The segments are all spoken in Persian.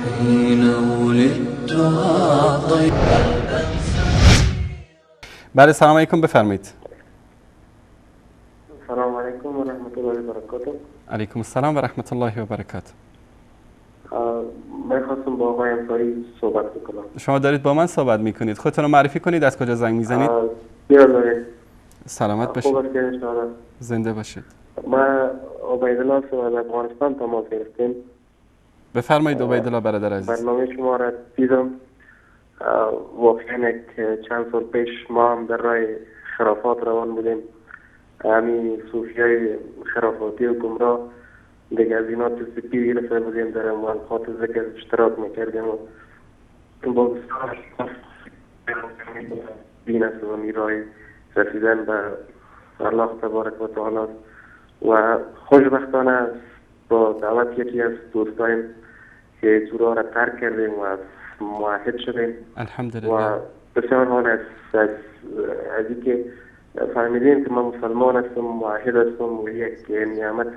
حين ولدت طيب. بله سلام علیکم، بفرمایید. سلام علیکم و رحمت الله و برکاته. علیکم السلام و رحمت الله و برکاته. من خواستم با آقای انصاری صحبت بکنم. شما دارید با من صحبت میکنید. خودتون رو معرفی کنید، از کجا زنگ میزنید؟ خوب سلامت باشید. است که انشاءالله. زنده باشید. من عبیدالله هستم، از افغانستان تماس گرفتیم. بفرمایید عبیدالله برادر عزیز. برنامه شما را دیدم. واقعا یک چند سال پیش ما هم در راه خرافات روان بودیم. همین صوفیای خرافاتی و گمراه دیگه از اینا تسبیح گرفته بودیم، در موالفات ذکر اشتراک میکردیم و با بسیار دین است و میرای رسیدن به الله تبارک و تعالی. و خوشبختانه با دعوت یکی از دوستایم که سورا را ترک کردیم و موحد شدیم. الحمدلله. و بسیار حال از اینکه فهمیدیم که من مسلمان هستم، موحد هستم و یک نعمت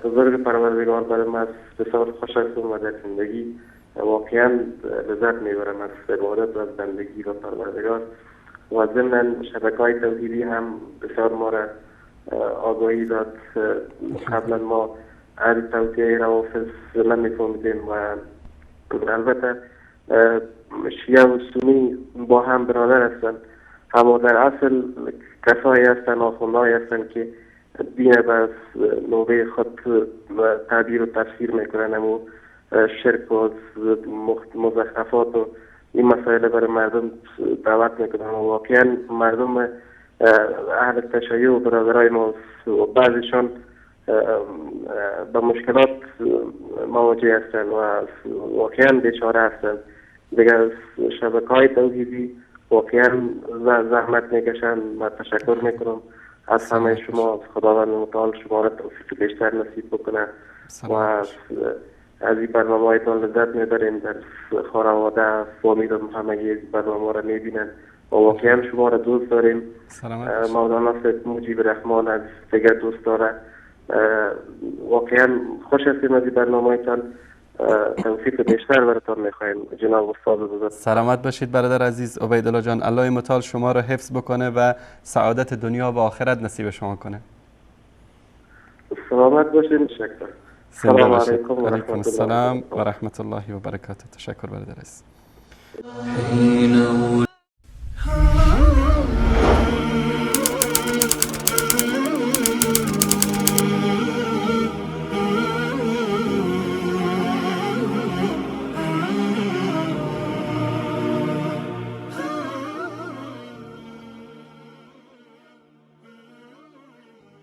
بزرگ پروردگار برای من بسیار خوش هستم و در زندگی واقعا لذت میبرم از عبادت و از بندگی و پروردگار. و ضمن شبکه‌های توحیدی هم بسیار ما را آگاهی داد. قبلا ما از توطئه روافض نمی‌فهمیدیم و البته شیعه و سنی با هم برادر هستند، اما در اصل کسایی هستند، آخوندهایی هستند که دین به نوبه خود تعبیر و تفسیر میکنن و شرک و مزخرفات و این مسائل برای مردم دعوت میکنن و واقعا مردم اهل تشیع و برادرای ما و بعضیشان به مشکلات مواجه هستند و واقعا بیچاره هستند. دیگر از شبکه‌های توحیدی واقعا زحمت میکشن. من تشکر میکنم از همه شما. خداوند متعال شما را توفیق بیشتر نصیب بکنه و از این برنامه هایتان لذت میبریم. در خانواده فامیل همه برنامه را میبینن و واقعا شما را دوست داریم. مولانا سید مجیب رحمان از دیگر دوست داره. واقعا خوش هستیم از این برنامه هایتان. توفیق بیشتر براتون میخوایم جناب استاد بزرگ. سلامت باشید برادر عزیز. عبیدالله جان، الله متعال شما را حفظ بکنه و سعادت دنیا و آخرت نصیب شما کنه. سلامت باشید. تشکر. سلام علیکم و علیکم السلام و رحمت الله و برکاته. تشکر برادر عزیز.